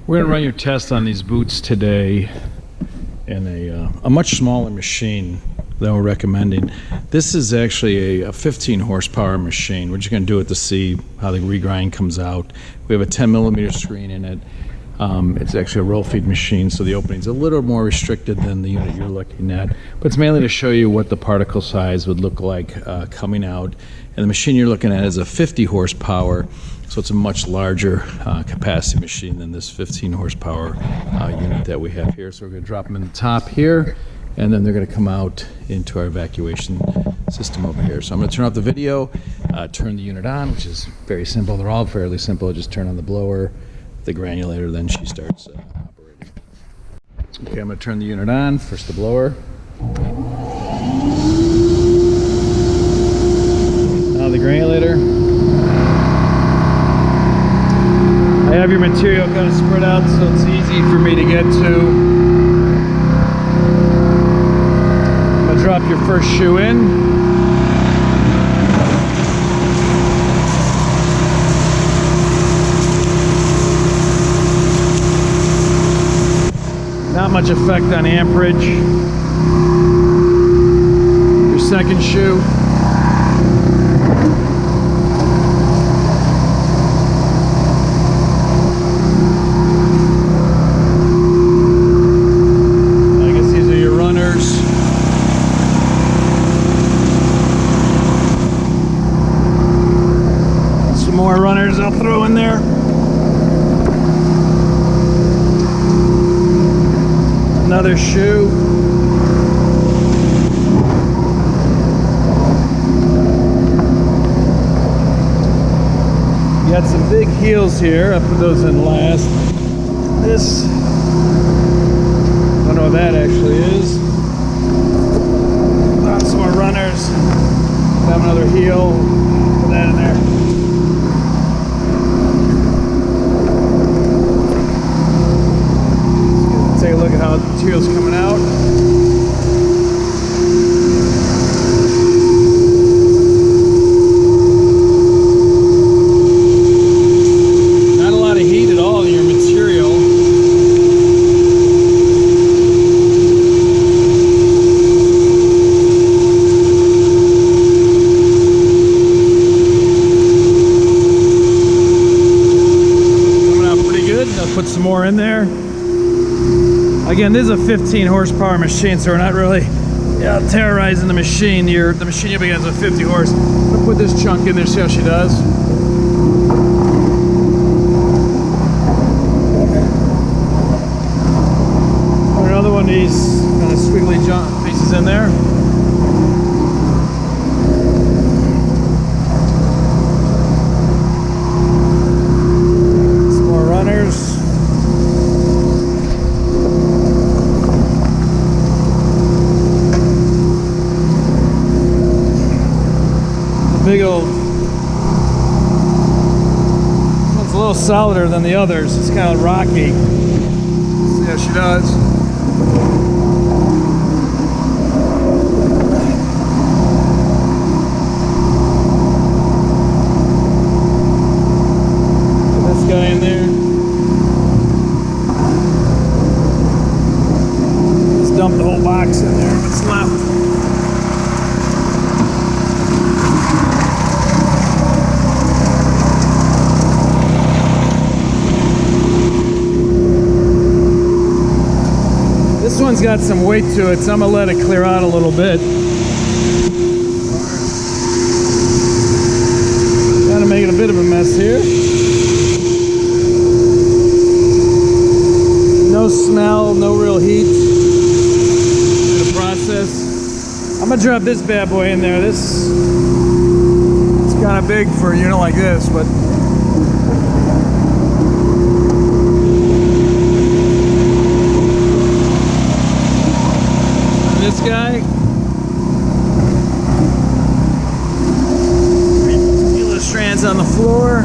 We're going to run your test on these boots today in a much smaller machine that we're recommending. This is actually a 15 horsepower machine. We're just going to do it to see how the regrind comes out. We have a 10 millimeter screen in it. It's actually a roll feed machine, so the opening's a little more restricted than the unit you're looking at. But it's mainly to show you what the particle size would look like coming out. And the machine you're looking at is a 50 horsepower, so it's a much larger capacity machine than this 15 horsepower unit that we have here. So we're going to drop them in the top here, and then they're going to come out into our evacuation system over here. So I'm going to turn off the video, turn the unit on, which is very simple. They're all fairly simple. Just turn on the blower, the granulator, then she starts operating. Okay, I'm going to turn the unit on. First the blower. Now the granulator. I have your material kind of spread out so it's easy for me to get to. I'm going to drop your first shoe in. Not much effect on amperage. Your second shoe. I guess these are your runners. Some more runners I'll throw in there. Another shoe. You got some big heels here. I put those in last. This, I don't know what that actually is. Some more runners. Have another heel. Put that in there. Take a look at how the material's coming out. Not a lot of heat at all in your material. Coming out pretty good. I'll put some more in there. Again, this is a 15 horsepower machine, so we're not really terrorizing the machine. The machine you'll be getting is a 50 horse. I'm gonna put this chunk in there, see how she does. Put another one of these kind of squiggly jump pieces in there. Some more runners. Big old, it's a little solider than the others. It's kind of rocky. See how she does. Put this guy in there. Let's dump the whole box in there. What's left? This one's got some weight to it, so I'm gonna let it clear out a little bit. Kind of making a bit of a mess here. No smell, no real heat in the process. I'm gonna drop this bad boy in there. It's kind of big for a unit like this, but this guy, feel the strands on the floor.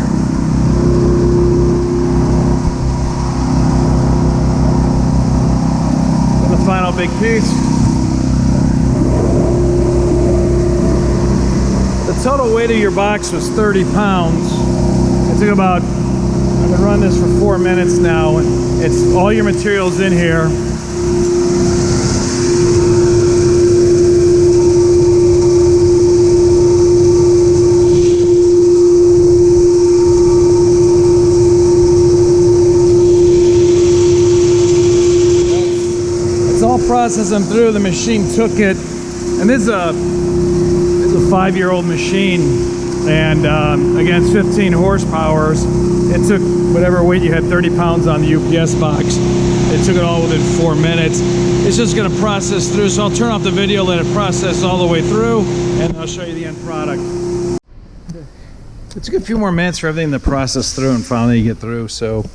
And the final big piece. The total weight of your box was 30 pounds. It took about, I've been running this for 4 minutes now, and It's all your materials in here. It's all processed them through. The machine took it, and this is a 5-year-old machine, and again, it's 15 horsepower. It took whatever weight you had, 30 pounds on the UPS box. It took it all within 4 minutes. It's just going to process through, so I'll turn off the video, let it process all the way through, and I'll show you the end product. It took a few more minutes for everything to process through and finally get through, so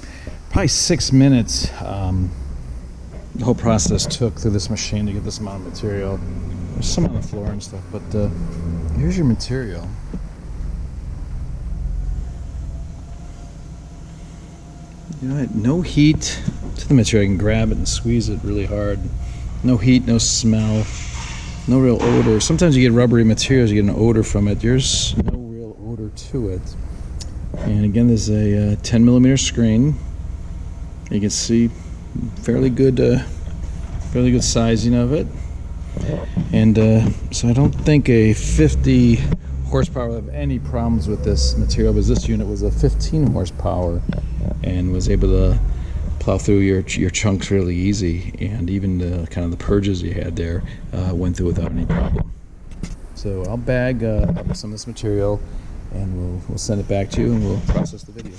probably 6 minutes the whole process took through this machine to get this amount of material. There's some on the floor and stuff, but here's your material. You know, no heat to the material. I can grab it and squeeze it really hard. No heat, no smell, no real odor. Sometimes you get rubbery materials, you get an odor from it. There's no real odor to it. And again, there's a 10mm screen. You can see fairly good sizing of it. And so I don't think a 50 horsepower will have any problems with this material, because this unit was a 15 horsepower and was able to plow through your chunks really easy, and even the kind of the purges you had there went through without any problem. So I'll bag up some of this material and we'll send it back to you, and we'll process the video.